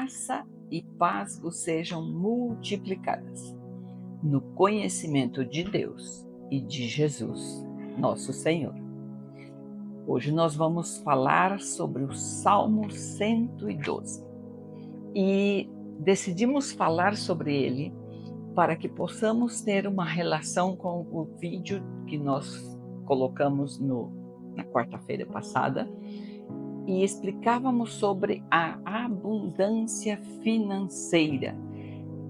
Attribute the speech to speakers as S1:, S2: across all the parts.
S1: graça e paz vos sejam multiplicadas no conhecimento de Deus e de Jesus, nosso Senhor. Hoje nós vamos falar sobre o Salmo 112 e decidimos falar sobre ele para que possamos ter uma relação com o vídeo que nós colocamos na quarta-feira passada e explicávamos sobre a abundância financeira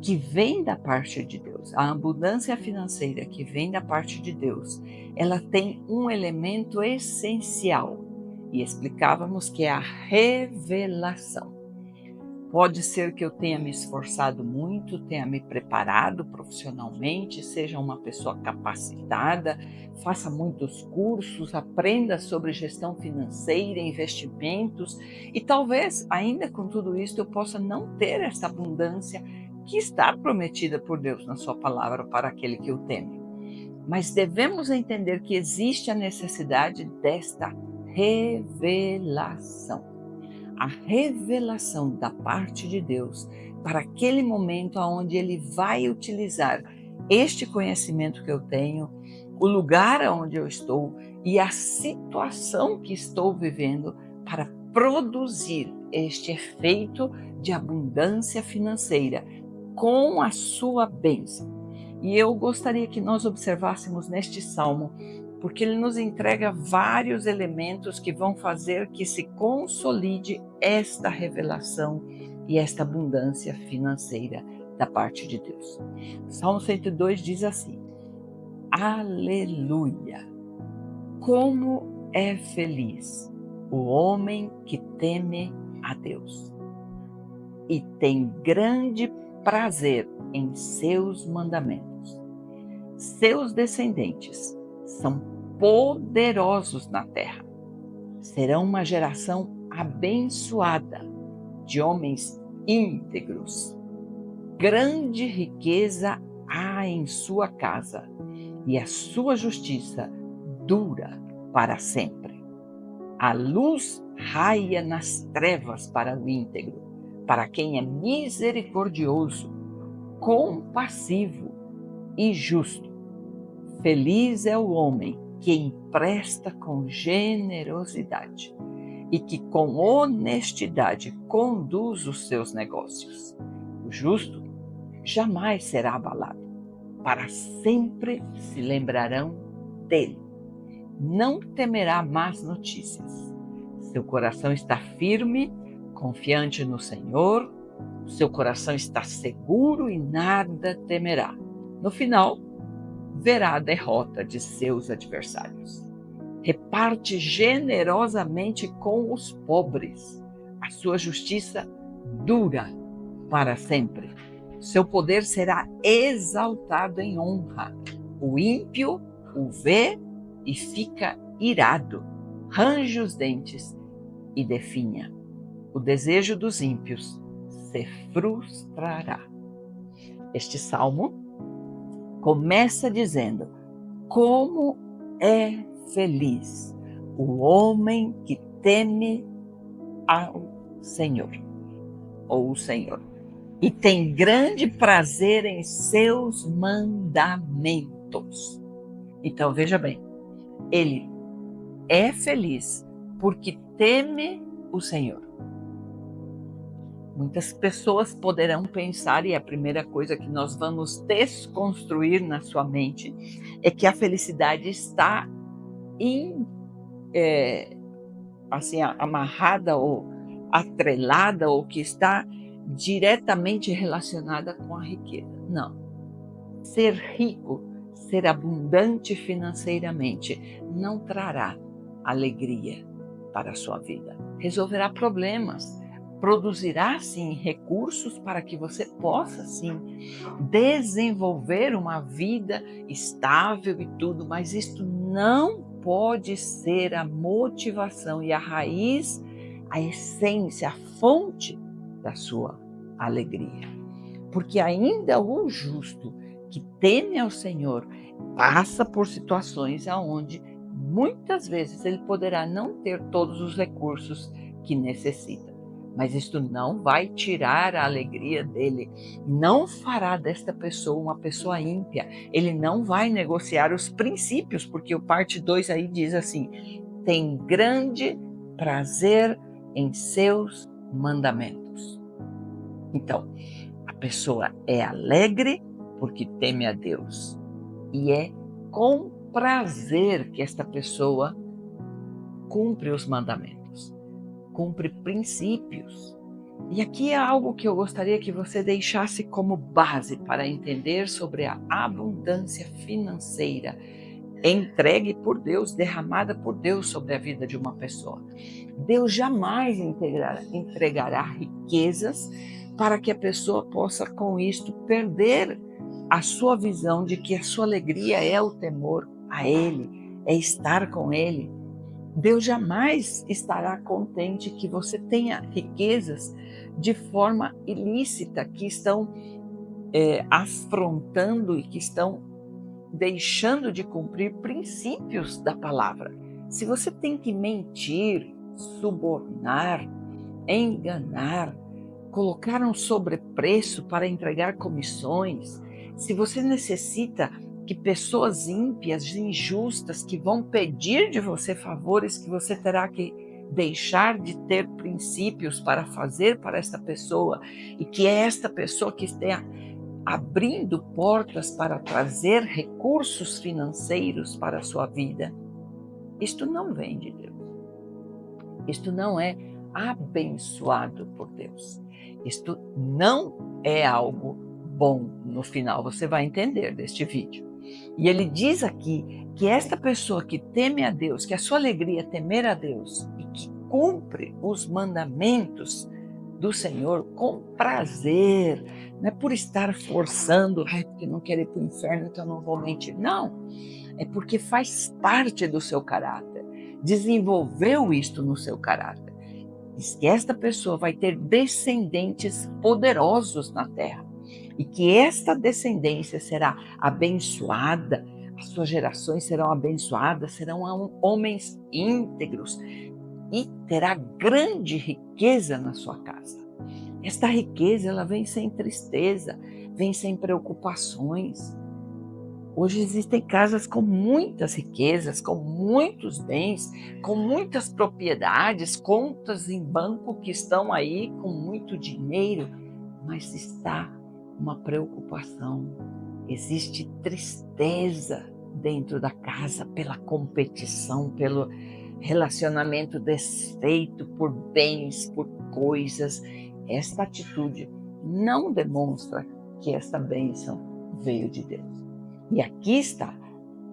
S1: que vem da parte de Deus. A abundância financeira que vem da parte de Deus, ela tem um elemento essencial e explicávamos que é a revelação. Pode ser que eu tenha me esforçado muito, tenha me preparado profissionalmente, seja uma pessoa capacitada, faça muitos cursos, aprenda sobre gestão financeira, investimentos e talvez ainda com tudo isso eu possa não ter essa abundância que está prometida por Deus na sua palavra para aquele que o teme. Mas devemos entender que existe a necessidade desta revelação. A revelação da parte de Deus para aquele momento onde Ele vai utilizar este conhecimento que eu tenho, o lugar onde eu estou e a situação que estou vivendo para produzir este efeito de abundância financeira com a sua bênção. E eu gostaria que nós observássemos neste salmo, porque ele nos entrega vários elementos que vão fazer que se consolide esta revelação e esta abundância financeira da parte de Deus. Salmo 102 diz assim: Aleluia! Como é feliz o homem que teme a Deus e tem grande prazer em seus mandamentos. Seus descendentes são poderosos na terra. Serão uma geração abençoada de homens íntegros. Grande riqueza há em sua casa e a sua justiça dura para sempre. A luz raia nas trevas para o íntegro, para quem é misericordioso, compassivo e justo. Feliz é o homem que empresta com generosidade e que com honestidade conduz os seus negócios. O justo jamais será abalado, para sempre se lembrarão dele. Não temerá más notícias. Seu coração está firme, confiante no Senhor, seu coração está seguro e nada temerá. No final, verá a derrota de seus adversários. Reparte generosamente com os pobres. A sua justiça dura para sempre. Seu poder será exaltado em honra. O ímpio o vê e fica irado, range os dentes e definha. O desejo dos ímpios se frustrará. Este salmo começa dizendo: como é feliz o homem que teme ao Senhor, ou o Senhor, e tem grande prazer em seus mandamentos. Então veja bem, ele é feliz porque teme o Senhor. Muitas pessoas poderão pensar, e a primeira coisa que nós vamos desconstruir na sua mente é que a felicidade está amarrada ou atrelada ou que está diretamente relacionada com a riqueza. Não. Ser rico, ser abundante financeiramente não trará alegria para a sua vida. Resolverá problemas. Produzirá, sim, recursos para que você possa, sim, desenvolver uma vida estável e tudo, mas isto não pode ser a motivação e a raiz, a essência, a fonte da sua alegria. Porque ainda o justo que teme ao Senhor passa por situações onde muitas vezes ele poderá não ter todos os recursos que necessita. mas isto não vai tirar a alegria dele, não fará desta pessoa uma pessoa ímpia. Ele não vai negociar os princípios, porque o parte 2 aí diz assim: tem grande prazer em seus mandamentos. Então, a pessoa é alegre porque teme a Deus, e é com prazer que esta pessoa cumpre os mandamentos, cumpre princípios. E aqui é algo que eu gostaria que você deixasse como base para entender sobre a abundância financeira entregue por Deus, derramada por Deus sobre a vida de uma pessoa. Deus jamais entregará riquezas para que a pessoa possa com isto perder a sua visão de que a sua alegria é o temor a Ele, é estar com Ele. Deus jamais estará contente que você tenha riquezas de forma ilícita, que estão afrontando e que estão deixando de cumprir princípios da palavra. Se você tem que mentir, subornar, enganar, colocar um sobrepreço para entregar comissões, se você necessita que pessoas ímpias, injustas, que vão pedir de você favores que você terá que deixar de ter princípios para fazer para esta pessoa, e que é esta pessoa que esteja abrindo portas para trazer recursos financeiros para a sua vida, isto não vem de Deus. Isto não é abençoado por Deus. Isto não é algo bom. No final você vai entender deste vídeo. E ele diz aqui que esta pessoa que teme a Deus, que a sua alegria é temer a Deus e que cumpre os mandamentos do Senhor com prazer, não é por estar forçando, porque não quero ir para o inferno, então não vou mentir. Não, é porque faz parte do seu caráter, desenvolveu isto no seu caráter. Diz que esta pessoa vai ter descendentes poderosos na terra e que esta descendência será abençoada, as suas gerações serão abençoadas, serão homens íntegros, e terá grande riqueza na sua casa. Esta riqueza, ela vem sem tristeza, vem sem preocupações. Hoje existem casas com muitas riquezas, com muitos bens, com muitas propriedades, contas em banco que estão aí com muito dinheiro, mas está uma preocupação. Existe tristeza dentro da casa pela competição, pelo relacionamento desfeito por bens, por coisas. Esta atitude não demonstra que esta bênção veio de Deus. E aqui está,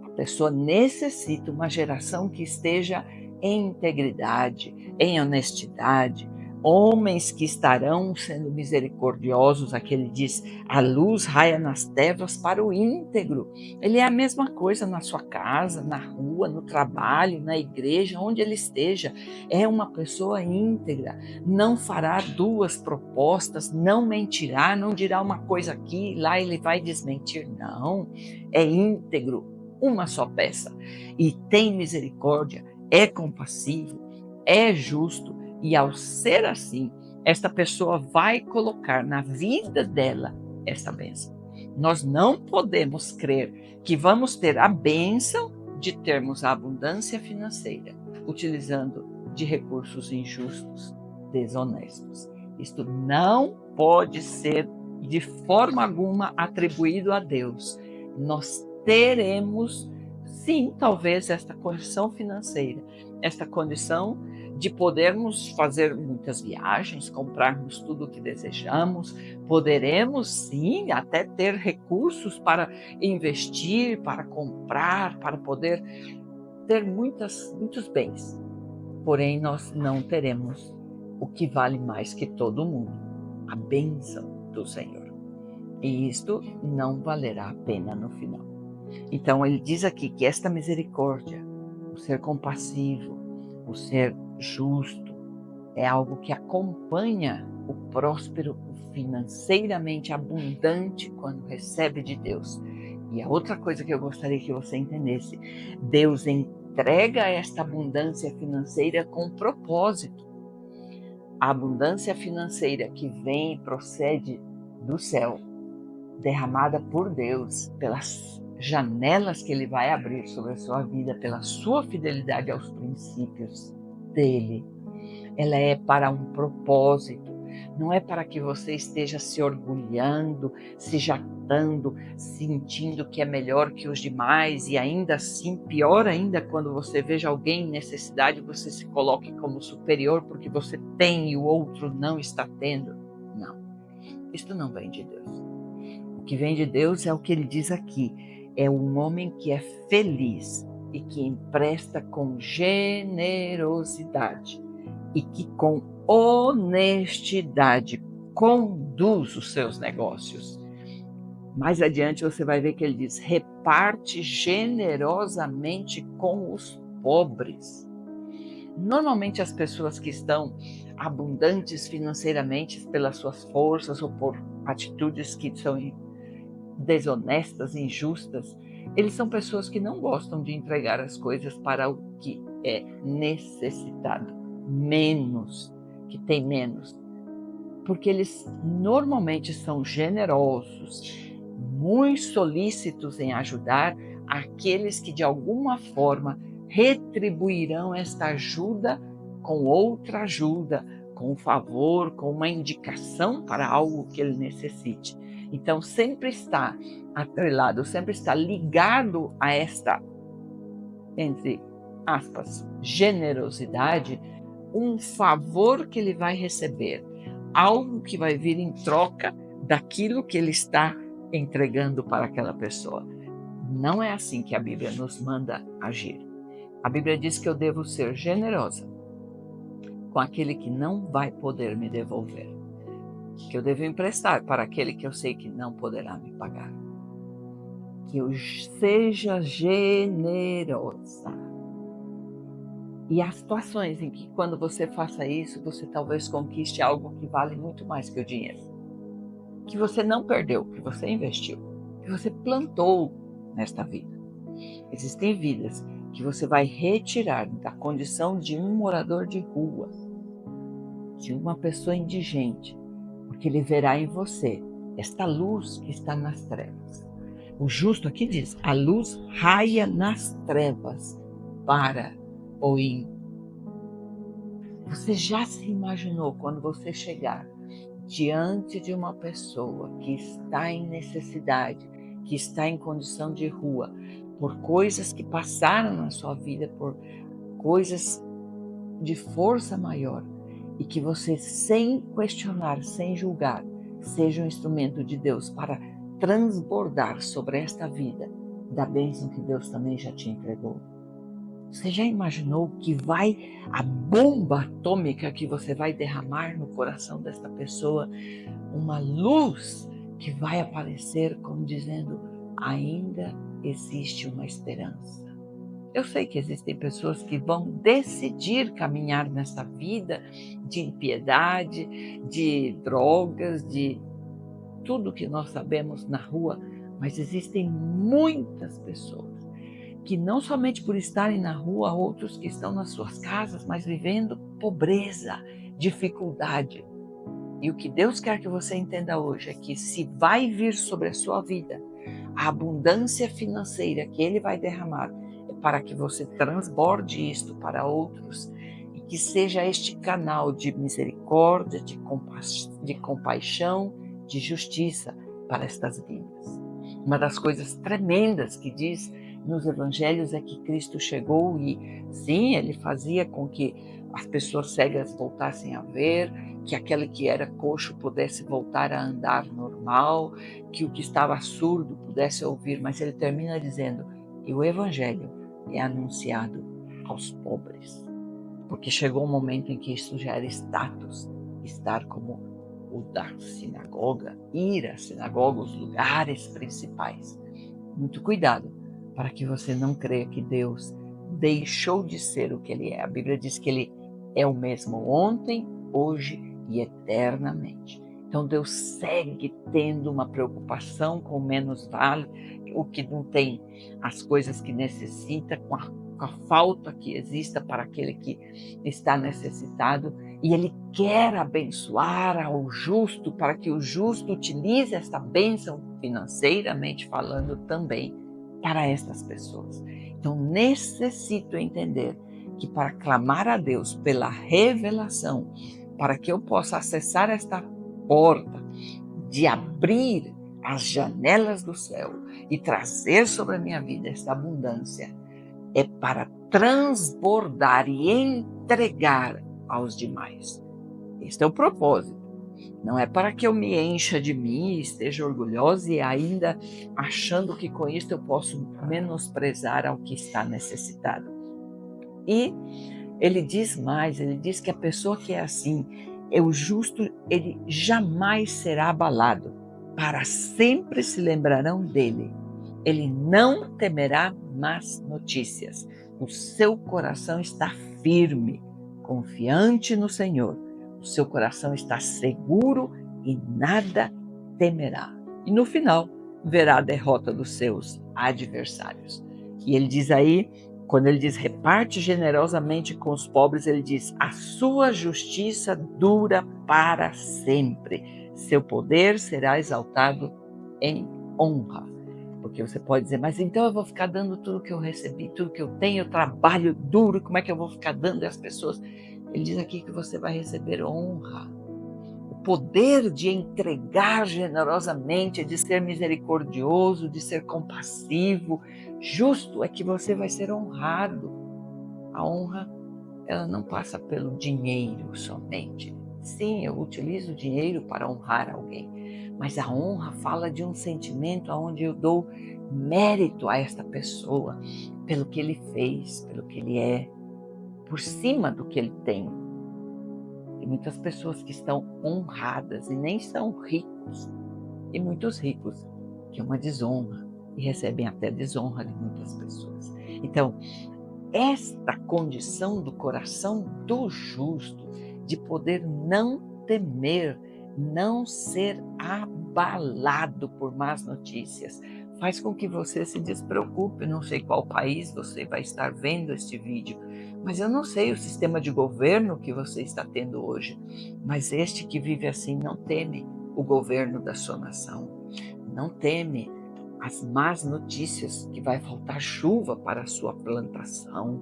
S1: a pessoa necessita uma geração que esteja em integridade, em honestidade, homens que estarão sendo misericordiosos. Aqui ele diz, a luz raia nas trevas para o íntegro. Ele é a mesma coisa na sua casa, na rua, no trabalho, na igreja, onde ele esteja. É uma pessoa íntegra, não fará duas propostas, não mentirá, não dirá uma coisa aqui, lá ele vai desmentir. Não, é íntegro, uma só peça. E tem misericórdia, é compassivo, é justo. E ao ser assim, esta pessoa vai colocar na vida dela essa bênção. Nós não podemos crer que vamos ter a bênção de termos a abundância financeira utilizando de recursos injustos, desonestos. Isto não pode ser de forma alguma atribuído a Deus. Nós teremos, sim, talvez esta condição financeira, esta condição de podermos fazer muitas viagens, comprarmos tudo o que desejamos, poderemos sim até ter recursos para investir, para comprar, para poder ter muitos bens. Porém, nós não teremos o que vale mais que todo mundo, a bênção do Senhor. E isto não valerá a pena no final. Então ele diz aqui que esta misericórdia, o ser compassivo, o ser justo, é algo que acompanha o próspero, o financeiramente abundante quando recebe de Deus. E a outra coisa que eu gostaria que você entendesse, Deus entrega esta abundância financeira com propósito. A abundância financeira que vem e procede do céu, derramada por Deus, pelas janelas que Ele vai abrir sobre a sua vida, pela sua fidelidade aos princípios dEle, ela é para um propósito. Não é para que você esteja se orgulhando, se jactando, sentindo que é melhor que os demais e ainda assim, pior ainda, quando você veja alguém em necessidade, você se coloque como superior porque você tem e o outro não está tendo. Não, isto não vem de Deus. O que vem de Deus é o que ele diz aqui, é um homem que é feliz e que empresta com generosidade e que com honestidade conduz os seus negócios. Mais adiante você vai ver que ele diz, reparte generosamente com os pobres. Normalmente as pessoas que estão abundantes financeiramente pelas suas forças ou por atitudes que são desonestas, injustas, eles são pessoas que não gostam de entregar as coisas para o que é necessitado, menos, que tem menos, porque eles normalmente são generosos, muito solícitos em ajudar aqueles que de alguma forma retribuirão esta ajuda com outra ajuda, com um favor, com uma indicação para algo que ele necessite. Então sempre está atrelado, sempre está ligado a esta, entre aspas, generosidade, um favor que ele vai receber, algo que vai vir em troca daquilo que ele está entregando para aquela pessoa. Não é assim que a Bíblia nos manda agir. A Bíblia diz que eu devo ser generosa com aquele que não vai poder me devolver, que eu devo emprestar para aquele que eu sei que não poderá me pagar, que eu seja generosa. E há situações em que quando você faça isso, você talvez conquiste algo que vale muito mais que o dinheiro, que você não perdeu, que você investiu, que você plantou nesta vida. Existem vidas que você vai retirar da condição de um morador de rua, de uma pessoa indigente, porque ele verá em você esta luz que está nas trevas. O justo aqui diz, a luz raia nas trevas para o ímpio. Você já se imaginou quando você chegar diante de uma pessoa que está em necessidade, que está em condição de rua, por coisas que passaram na sua vida, por coisas de força maior, e que você, sem questionar, sem julgar, seja um instrumento de Deus para transbordar sobre esta vida da bênção que Deus também já te entregou? Você já imaginou que a bomba atômica que você vai derramar no coração desta pessoa, uma luz que vai aparecer como dizendo, ainda existe uma esperança. Eu sei que existem pessoas que vão decidir caminhar nessa vida de impiedade, de drogas, de tudo que nós sabemos na rua, mas existem muitas pessoas que não somente por estarem na rua, outros que estão nas suas casas, mas vivendo pobreza, dificuldade. E o que Deus quer que você entenda hoje é que se vai vir sobre a sua vida a abundância financeira que Ele vai derramar, é para que você transborde isto para outros e que seja este canal de misericórdia, de compaixão, de justiça para estas vidas. Uma das coisas tremendas que diz nos evangelhos é que Cristo chegou e, sim, Ele fazia com que as pessoas cegas voltassem a ver, que aquele que era coxo pudesse voltar a andar normal, que o que estava surdo pudesse ouvir, mas Ele termina dizendo, e o evangelho é anunciado aos pobres, porque chegou um momento em que isso já era status, estar como o da sinagoga, ir à sinagoga, os lugares principais. Muito cuidado para que você não creia que Deus deixou de ser o que Ele é. A Bíblia diz que Ele é o mesmo ontem, hoje e eternamente. Então Deus segue tendo uma preocupação com o menos vale, o que não tem as coisas que necessita, com a falta que exista para aquele que está necessitado. e Ele quer abençoar ao justo para que o justo utilize esta bênção financeiramente falando também para estas pessoas. Então necessito entender que para clamar a Deus pela revelação, para que eu possa acessar esta porta de abrir as janelas do céu e trazer sobre a minha vida esta abundância, é para transbordar e entregar aos demais. Este é o propósito. Não é para que eu me encha de mim, esteja orgulhosa e ainda achando que com isso eu posso menosprezar ao que está necessitado. E ele diz mais, ele diz que a pessoa que é assim, o justo, ele jamais será abalado, para sempre se lembrarão dele. Ele não temerá más notícias. O seu coração está firme, confiante no Senhor. O seu coração está seguro e nada temerá. E no final, verá a derrota dos seus adversários. E ele diz aí, quando ele diz reparte generosamente com os pobres, ele diz a sua justiça dura para sempre. Seu poder será exaltado em honra. Porque você pode dizer, mas então eu vou ficar dando tudo que eu recebi, tudo que eu tenho, eu trabalho duro, como é que eu vou ficar dando às pessoas? Ele diz aqui que você vai receber honra. O poder de entregar generosamente, de ser misericordioso, de ser compassivo, justo, é que você vai ser honrado. A honra, ela não passa pelo dinheiro somente. Sim, eu utilizo o dinheiro para honrar alguém, mas a honra fala de um sentimento onde eu dou mérito a esta pessoa, pelo que ele fez, pelo que ele é, por cima do que ele tem. Tem muitas pessoas que estão honradas e nem são ricos, e muitos ricos, que é uma desonra, e recebem até desonra de muitas pessoas. Então, esta condição do coração do justo, de poder não temer, não ser abalado por más notícias, faz com que você se despreocupe. Não sei qual país você vai estar vendo este vídeo, mas eu não sei o sistema de governo que você está tendo hoje, mas este que vive assim não teme o governo da sua nação, não teme as más notícias que vai faltar chuva para a sua plantação,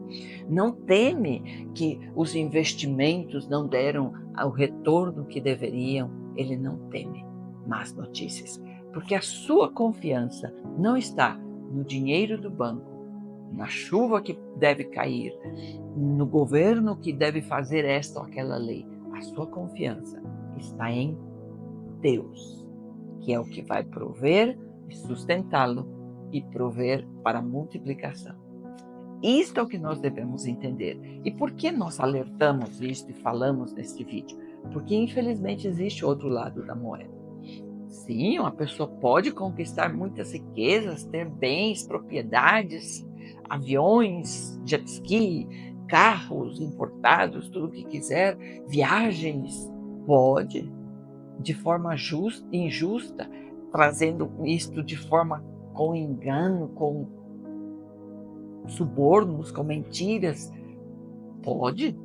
S1: não teme que os investimentos não deram o retorno que deveriam, ele não teme más notícias, porque a sua confiança não está no dinheiro do banco, na chuva que deve cair, no governo que deve fazer esta ou aquela lei. A sua confiança está em Deus, que é o que vai prover e sustentá-lo e prover para a multiplicação. Isto é o que nós devemos entender. E por que nós alertamos isto e falamos neste vídeo? Porque infelizmente existe outro lado da moeda. Sim, uma pessoa pode conquistar muitas riquezas, ter bens, propriedades, aviões, jet ski, carros importados, tudo o que quiser, viagens, pode, de forma injusta, trazendo isto de forma com engano, com subornos, com mentiras. Pode.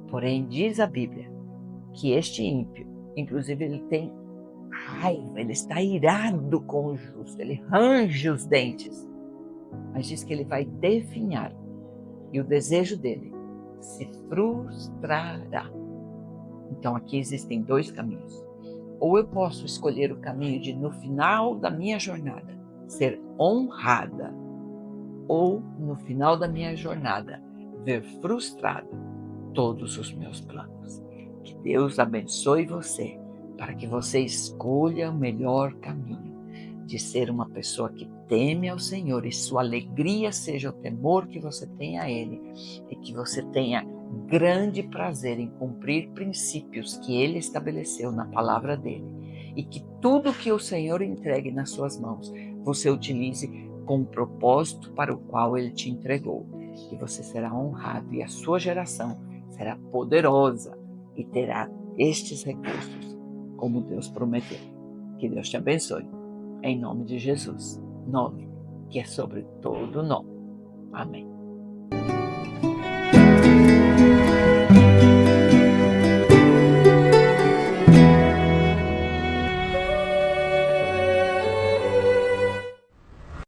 S1: Porém, diz a Bíblia que este ímpio, inclusive ele tem raiva, ele está irado com o justo, ele range os dentes, mas diz que ele vai definhar e o desejo dele se frustrará. Então aqui existem dois caminhos. Ou eu posso escolher o caminho de, no final da minha jornada, ser honrada, ou no final da minha jornada, ver frustrado todos os meus planos. Que Deus abençoe você, para que você escolha o melhor caminho, de ser uma pessoa que teme ao Senhor e sua alegria seja o temor que você tem a Ele, e que você tenha grande prazer em cumprir princípios que Ele estabeleceu na palavra dEle, e que tudo que o Senhor entregue nas suas mãos, você utilize com o propósito para o qual Ele te entregou, e você será honrado, e a sua geração será poderosa e terá estes recursos, como Deus prometeu. Que Deus te abençoe, em nome de Jesus, nome que é sobre todo nome. Amém.